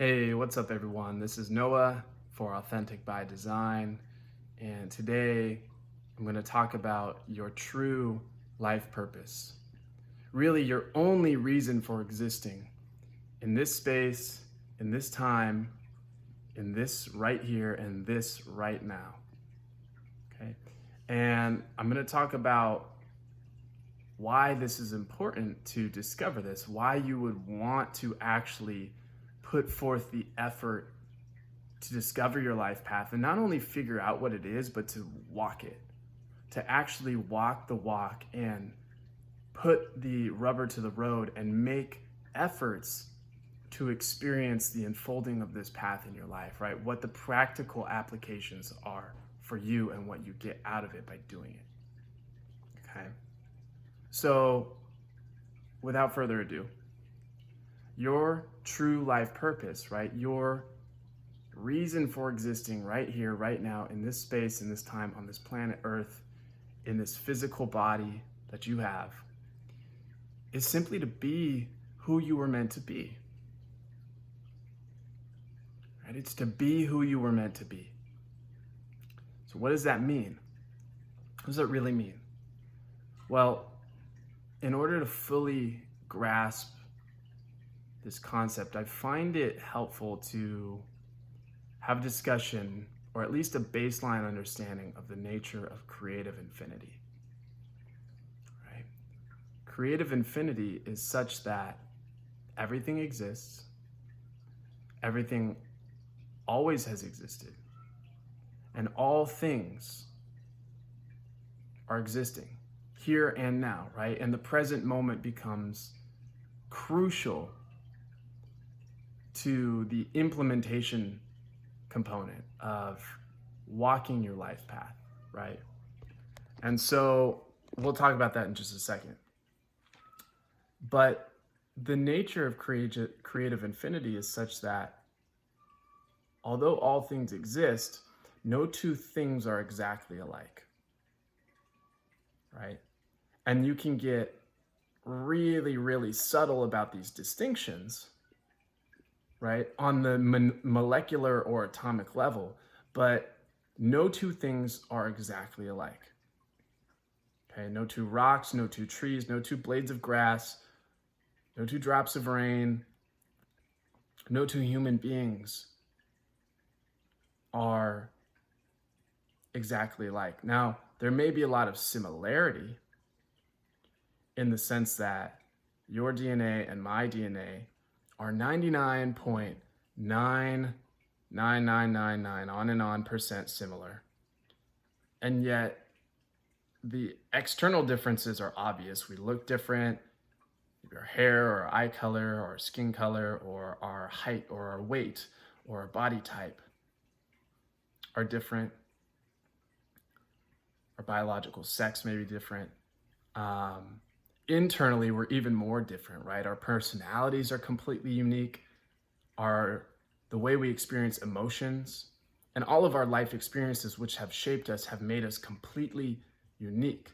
Hey, what's up, everyone? This is Noah for Authentic by Design, and today I'm going to talk about your true life purpose. Really, your only reason for existing in this space, in this time, in this right here, and this right now. Okay? And I'm going to talk about why this is important to discover this, why you would want to actually put forth the effort to discover your life path and not only figure out what it is, but to walk it, to actually walk the walk and put the rubber to the road and make efforts to experience the unfolding of this path in your life, right? What the practical applications are for you and what you get out of it by doing it. Okay. So, without further ado, your true life purpose, right? Your reason for existing right here, right now, in this space, in this time, on this planet Earth, in this physical body that you have, is simply to be who you were meant to be. Right? It's to be who you were meant to be. So what does that mean? What does that really mean? Well, in order to fully grasp this concept, I find it helpful to have a discussion, or at least a baseline understanding of the nature of creative infinity. Right? Creative infinity is such that everything exists, everything always has existed, and all things are existing here and now, right? And the present moment becomes crucial to the implementation component of walking your life path, right? And so we'll talk about that in just a second. But the nature of creative infinity is such that although all things exist, no two things are exactly alike, right? And you can get really, really subtle about these distinctions, right, on the molecular or atomic level, but no two things are exactly alike. Okay, no two rocks, no two trees, no two blades of grass, no two drops of rain, no two human beings are exactly alike. Now, there may be a lot of similarity in the sense that your DNA and my DNA are 99.99999 on and on percent similar. And yet the external differences are obvious. We look different. Our hair or eye color or skin color or our height or our weight or our body type are different. Our biological sex may be different. Internally, we're even more different, right? Our personalities are completely unique. The way we experience emotions and all of our life experiences, which have shaped us, have made us completely unique.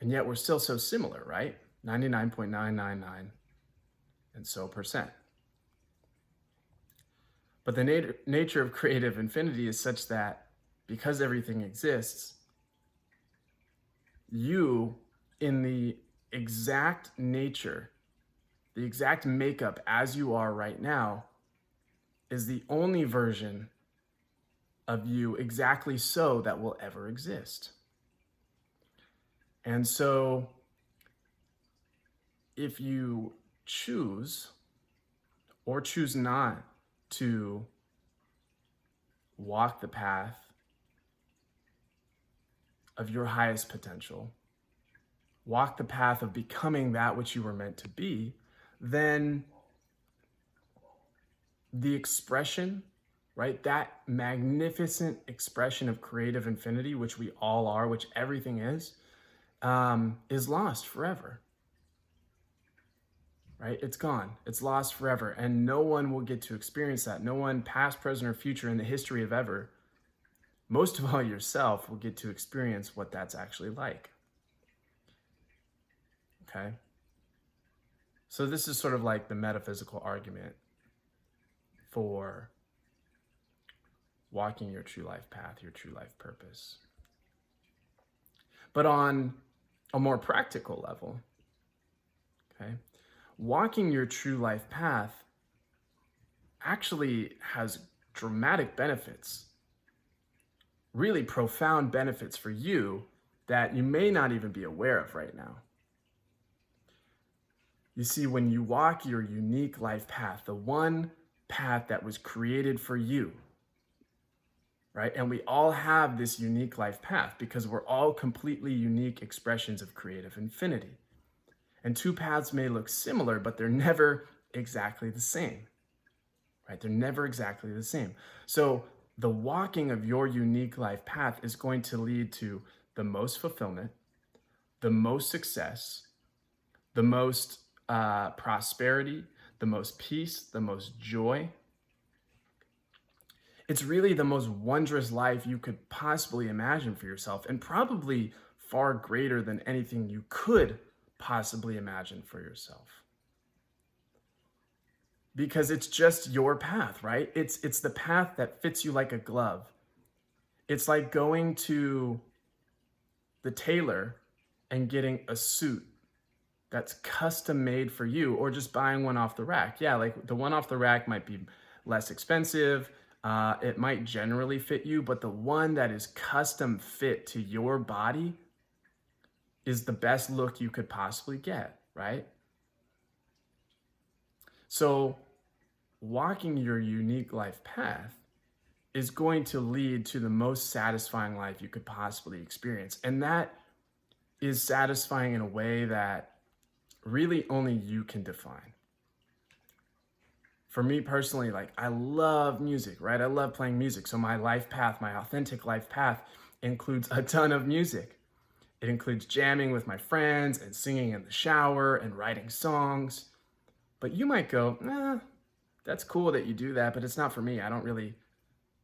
And yet we're still so similar, right? 99.999 and so percent. But the nature of creative infinity is such that because everything exists, you, in the exact nature, the exact makeup as you are right now, is the only version of you exactly so that will ever exist. And so if you choose or choose not to walk the path of your highest potential, walk the path of becoming that which you were meant to be, then the expression, right, that magnificent expression of creative infinity, which we all are, which everything is lost forever. Right? It's gone. It's lost forever. And no one will get to experience that. No one, past, present, or future in the history of ever, most of all yourself, will get to experience what that's actually like. Okay? So this is sort of like the metaphysical argument for walking your true life path, your true life purpose. But on a more practical level, okay, walking your true life path actually has dramatic benefits, really profound benefits for you that you may not even be aware of right now. You see, when you walk your unique life path, the one path that was created for you, right? And we all have this unique life path because we're all completely unique expressions of creative infinity. And two paths may look similar, but they're never exactly the same, right? They're never exactly the same. So the walking of your unique life path is going to lead to the most fulfillment, the most success, the most prosperity, the most peace, the most joy. It's really the most wondrous life you could possibly imagine for yourself, and probably far greater than anything you could possibly imagine for yourself. Because it's just your path, right? It's the path that fits you like a glove. It's like going to the tailor and getting a suit that's custom made for you, or just buying one off the rack. Yeah, like the one off the rack might be less expensive. It might generally fit you, but the one that is custom fit to your body is the best look you could possibly get, right? So walking your unique life path is going to lead to the most satisfying life you could possibly experience. And that is satisfying in a way that really only you can define. For me personally, like, I love music, right? I love playing music. So my life path, my authentic life path, includes a ton of music. It includes jamming with my friends and singing in the shower and writing songs. But you might go, nah, that's cool that you do that, but it's not for me. I don't really,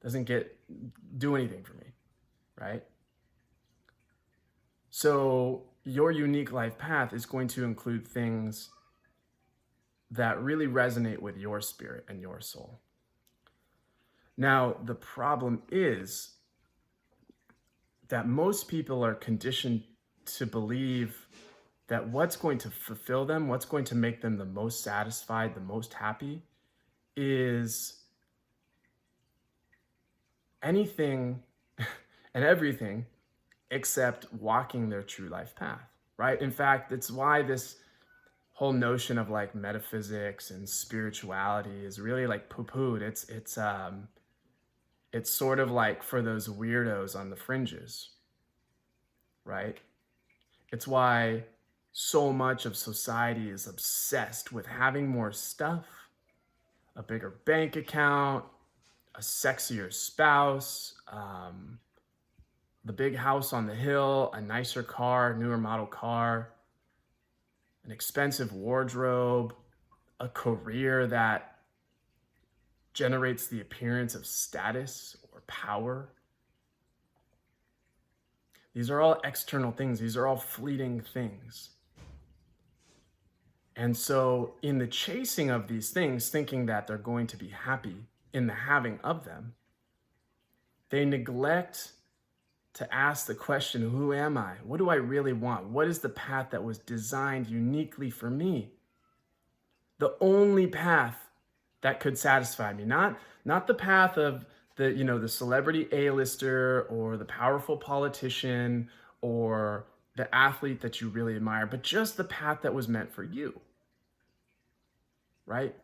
doesn't do anything for me, right? So your unique life path is going to include things that really resonate with your spirit and your soul. Now, the problem is that most people are conditioned to believe that what's going to fulfill them, what's going to make them the most satisfied, the most happy, is anything and everything except walking their true life path, right? In fact, it's why this whole notion of like metaphysics and spirituality is really like poo-pooed. It's sort of like for those weirdos on the fringes, right? It's why so much of society is obsessed with having more stuff, a bigger bank account, a sexier spouse, the big house on the hill, a nicer car, newer model car, an expensive wardrobe, a career that generates the appearance of status or power. These are all external things. These are all fleeting things. And so in the chasing of these things, thinking that they're going to be happy in the having of them, they neglect to ask the question, who am I? What do I really want? What is the path that was designed uniquely for me? The only path that could satisfy me, not the path of the celebrity A-lister or the powerful politician or the athlete that you really admire, but just the path that was meant for you, right?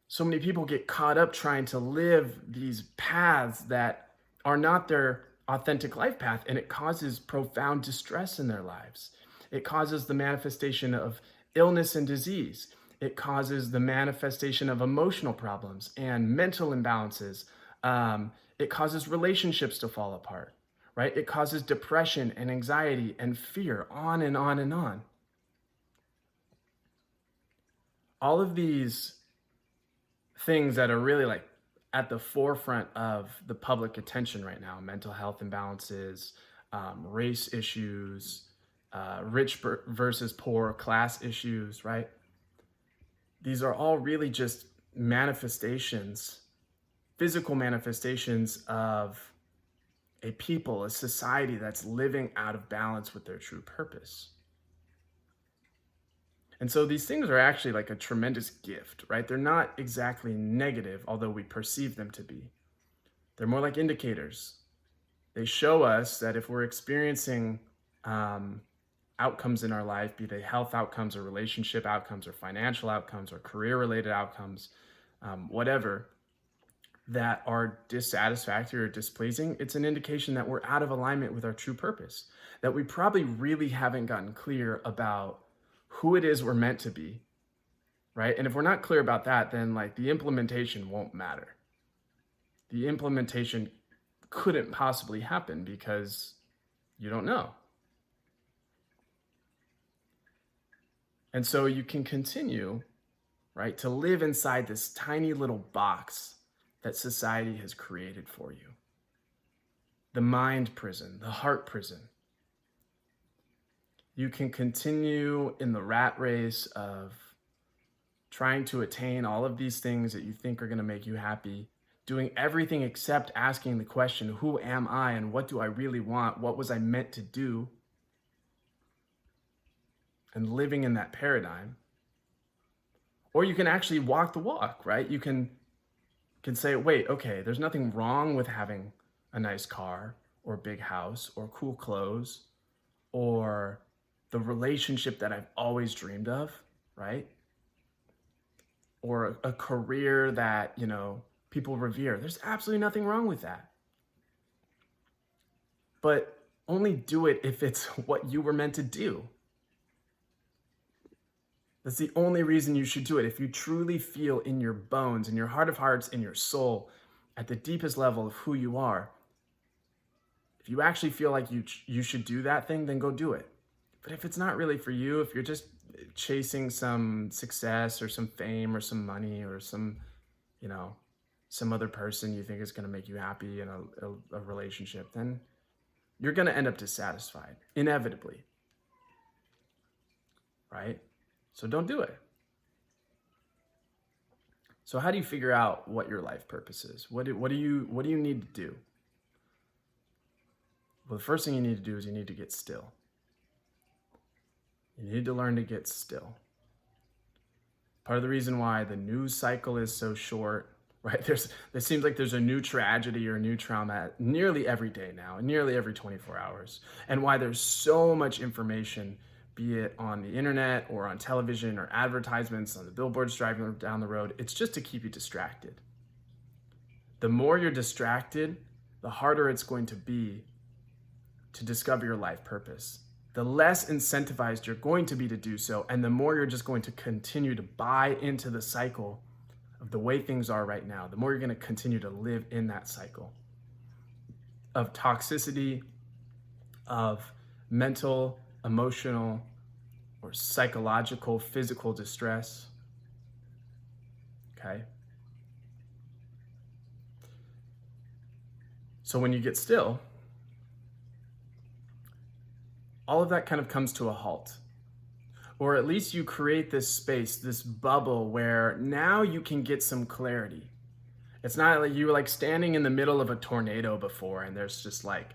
So many people get caught up trying to live these paths that are not their authentic life path, and it causes profound distress in their lives. It causes the manifestation of illness and disease. It causes the manifestation of emotional problems and mental imbalances. It causes relationships to fall apart, right? It causes depression and anxiety and fear, on and on and on. All of these things that are really like at the forefront of the public attention right now: mental health imbalances, race issues, rich versus poor class issues, right? These are all really just manifestations, physical manifestations of a people, a society that's living out of balance with their true purpose. And so these things are actually like a tremendous gift, right? They're not exactly negative, although we perceive them to be. They're more like indicators. They show us that if we're experiencing outcomes in our life, be they health outcomes or relationship outcomes or financial outcomes or career-related outcomes, whatever, that are dissatisfactory or displeasing, it's an indication that we're out of alignment with our true purpose, that we probably really haven't gotten clear about who it is we're meant to be, right? And if we're not clear about that, then like the implementation won't matter. The implementation couldn't possibly happen because you don't know. And so you can continue, right, to live inside this tiny little box that society has created for you. The mind prison, the heart prison. You can continue in the rat race of trying to attain all of these things that you think are going to make you happy, doing everything except asking the question, who am I and what do I really want? What was I meant to do? And living in that paradigm. Or you can actually walk the walk, right? You can say, wait, okay, there's nothing wrong with having a nice car or a big house or cool clothes or the relationship that I've always dreamed of, right? Or a career that, people revere. There's absolutely nothing wrong with that. But only do it if it's what you were meant to do. That's the only reason you should do it. If you truly feel in your bones, in your heart of hearts, in your soul, at the deepest level of who you are, if you actually feel like you should do that thing, then go do it. But if it's not really for you, if you're just chasing some success or some fame or some money or some other person you think is going to make you happy in a relationship, then you're going to end up dissatisfied, inevitably, right? So don't do it. So how do you figure out what your life purpose is? What do you need to do? Well, the first thing you need to do is you need to get still. You need to learn to get still. Part of the reason why the news cycle is so short, right? It seems like there's a new tragedy or a new trauma nearly every day now, nearly every 24 hours. And why there's so much information, be it on the internet or on television or advertisements on the billboards driving down the road. It's just to keep you distracted. The more you're distracted, the harder it's going to be to discover your life purpose. The less incentivized you're going to be to do so, and the more you're just going to continue to buy into the cycle of the way things are right now, the more you're going to continue to live in that cycle of toxicity, of mental, emotional, or psychological, physical distress. Okay? So when you get still, all of that kind of comes to a halt. Or at least you create this space, this bubble where now you can get some clarity. It's not like you were like standing in the middle of a tornado before and there's just like,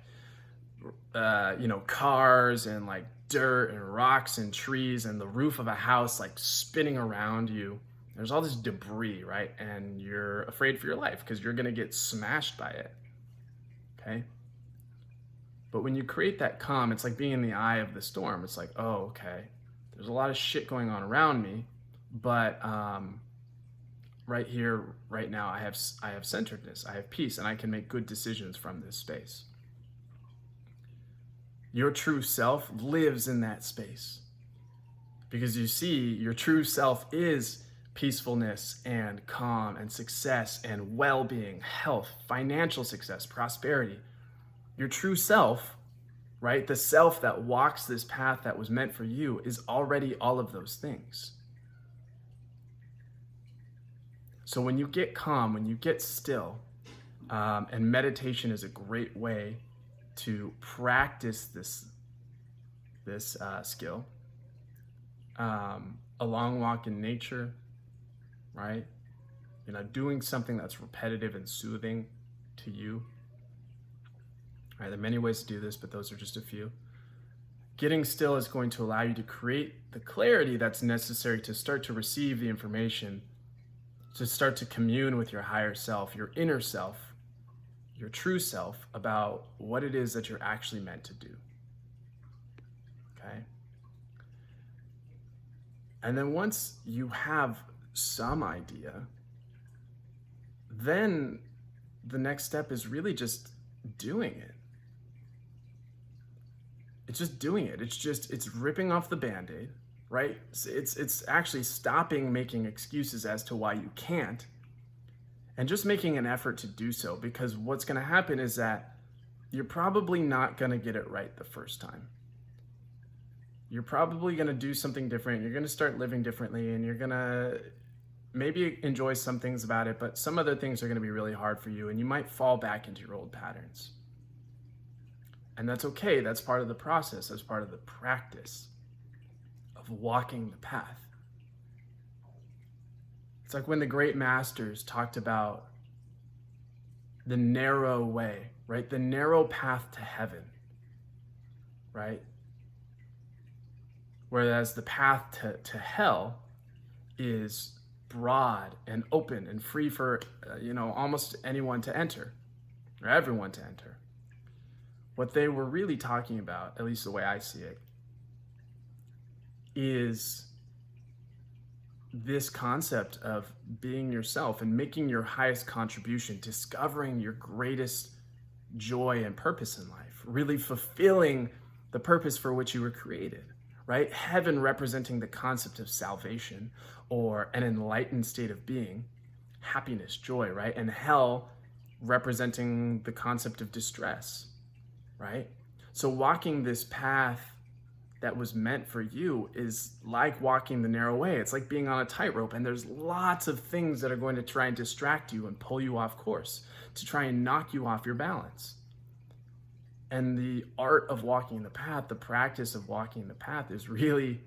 cars and like dirt and rocks and trees and the roof of a house like spinning around you. There's all this debris, right? And you're afraid for your life because you're going to get smashed by it. Okay? But when you create that calm, it's like being in the eye of the storm. It's like, oh, okay, there's a lot of shit going on around me, but right here, right now, I have centeredness, I have peace, and I can make good decisions from this space. Your true self lives in that space because you see, your true self is peacefulness and calm and success and well-being, health, financial success, prosperity. Your true self, right? The self that walks this path that was meant for you is already all of those things. So when you get calm, when you get still, and meditation is a great way to practice this skill. A long walk in nature, right? doing something that's repetitive and soothing to you. All right, there are many ways to do this, but those are just a few. Getting still is going to allow you to create the clarity that's necessary to start to receive the information, to start to commune with your higher self, your inner self, your true self, about what it is that you're actually meant to do. Okay? And then once you have some idea, then the next step is really just doing it. It's just doing it. It's ripping off the Band-Aid, right? It's actually stopping making excuses as to why you can't, and just making an effort to do so, because what's going to happen is that you're probably not going to get it right the first time. You're probably going to do something different. You're going to start living differently, and you're going to maybe enjoy some things about it, but some other things are going to be really hard for you, and you might fall back into your old patterns. And that's okay. That's part of the process. That's part of the practice of walking the path. It's like when the great masters talked about the narrow way, right? The narrow path to heaven, right? Whereas the path to hell is broad and open and free for, almost anyone to enter, or everyone to enter. What they were really talking about, at least the way I see it, is this concept of being yourself and making your highest contribution, discovering your greatest joy and purpose in life, really fulfilling the purpose for which you were created, right? Heaven representing the concept of salvation or an enlightened state of being, happiness, joy, right? And hell representing the concept of distress, right? So walking this path that was meant for you is like walking the narrow way. It's like being on a tightrope, and there's lots of things that are going to try and distract you and pull you off course to try and knock you off your balance. And the art of walking the path, the practice of walking the path, is really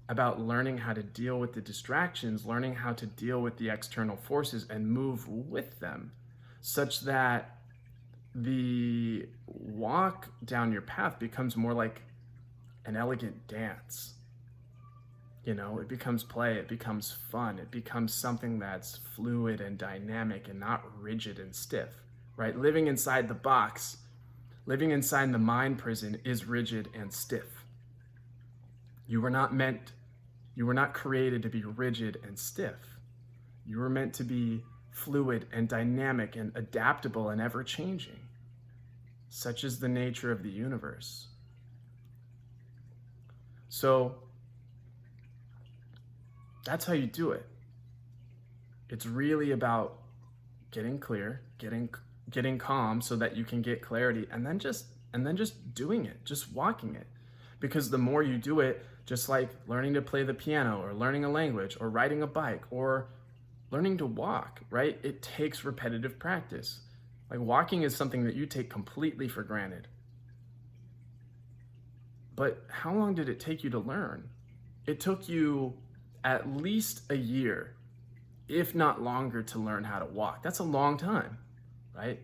about learning how to deal with the distractions, learning how to deal with the external forces and move with them, such that the walk down your path becomes more like an elegant dance. It becomes play, it becomes fun, it becomes something that's fluid and dynamic and not rigid and stiff, right? Living inside the box, living inside the mind prison is rigid and stiff. You were not created to be rigid and stiff. You were meant to be fluid and dynamic and adaptable and ever-changing. Such is the nature of the universe. So that's how you do it. It's really about getting clear, getting calm so that you can get clarity, and then just doing it, just walking it. Because the more you do it, just like learning to play the piano or learning a language or riding a bike or learning to walk, right? It takes repetitive practice. Like walking is something that you take completely for granted. But how long did it take you to learn? It took you at least a year, if not longer, to learn how to walk. That's a long time, right?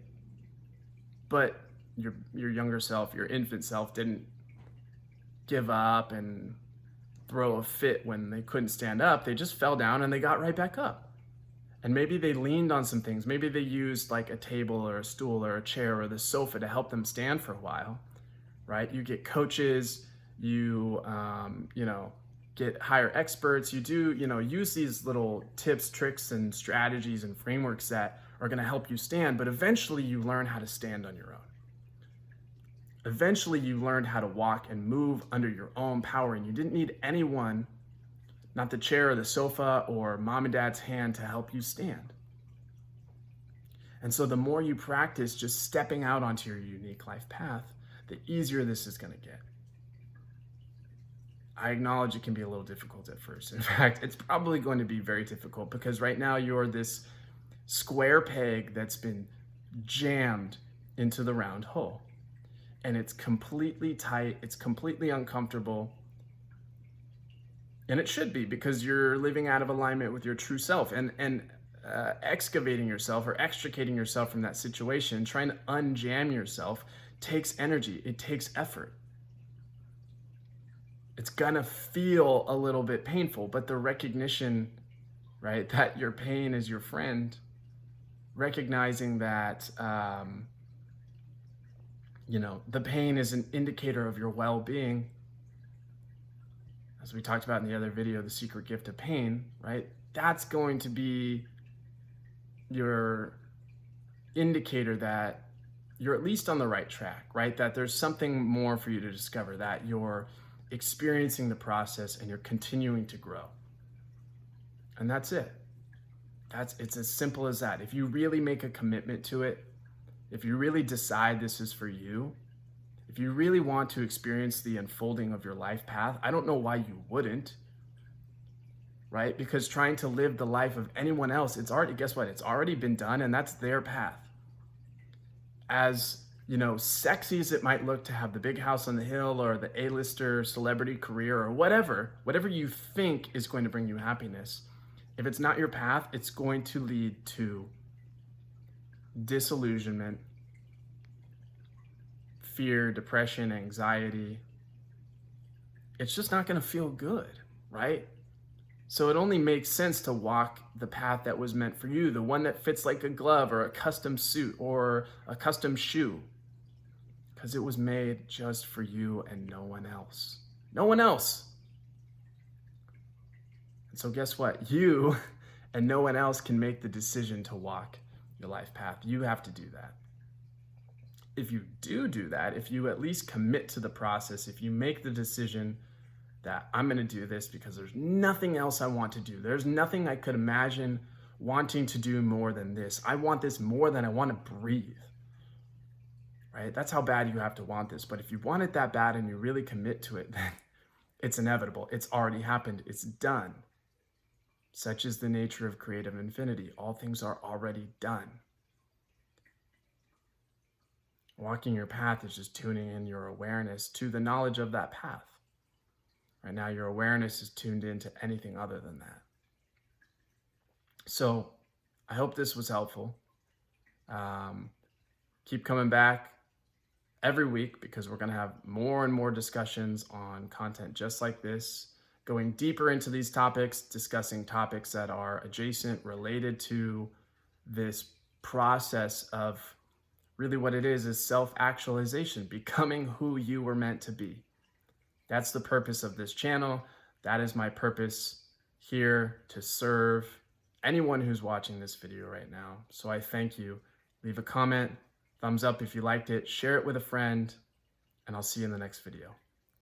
But your younger self, your infant self, didn't give up and throw a fit when they couldn't stand up. They just fell down and they got right back up. And maybe they leaned on some things. Maybe they used like a table or a stool or a chair or the sofa to help them stand for a while, right? You get coaches, you get higher experts, you do, use these little tips, tricks, and strategies and frameworks that are going to help you stand, but eventually you learn how to stand on your own. Eventually you learned how to walk and move under your own power, and you didn't need anyone, not the chair or the sofa or mom and dad's hand, to help you stand. And so the more you practice just stepping out onto your unique life path, the easier this is going to get. I acknowledge it can be a little difficult at first. In fact, it's probably going to be very difficult because right now you're this square peg that's been jammed into the round hole. And it's completely tight, it's completely uncomfortable. And it should be, because you're living out of alignment with your true self. And excavating yourself or extricating yourself from that situation, trying to unjam yourself, takes energy, it takes effort. It's gonna feel a little bit painful, but the recognition, right, that your pain is your friend, recognizing that, the pain is an indicator of your well-being. As we talked about in the other video, the secret gift of pain, right? That's going to be your indicator that you're at least on the right track, right? That there's something more for you to discover, that you're experiencing the process and you're continuing to grow. And that's it. It's as simple as that. If you really make a commitment to it, if you really decide this is for you, if you really want to experience the unfolding of your life path, I don't know why you wouldn't, right? Because trying to live the life of anyone else, guess what? It's already been done, and that's their path. As, sexy as it might look to have the big house on the hill or the A-lister celebrity career or whatever you think is going to bring you happiness, if it's not your path, it's going to lead to disillusionment, fear, depression, anxiety. It's just not going to feel good, right? So it only makes sense to walk the path that was meant for you, the one that fits like a glove or a custom suit or a custom shoe, because it was made just for you and no one else. No one else. And so guess what? You and no one else can make the decision to walk your life path. You have to do that. If you do that, if you at least commit to the process, if you make the decision that I'm going to do this because there's nothing else I want to do, there's nothing I could imagine wanting to do more than this. I want this more than I want to breathe, right? That's how bad you have to want this. But if you want it that bad and you really commit to it, then it's inevitable. It's already happened. It's done. Such is the nature of creative infinity. All things are already done. Walking your path is just tuning in your awareness to the knowledge of that path. Right now, your awareness is tuned into anything other than that. So I hope this was helpful. Keep coming back every week because we're going to have more and more discussions on content just like this, going deeper into these topics, discussing topics that are adjacent, related to this process of really what it is self-actualization, becoming who you were meant to be. That's the purpose of this channel. That is my purpose here, to serve anyone who's watching this video right now. So I thank you. Leave a comment, thumbs up if you liked it, share it with a friend, and I'll see you in the next video.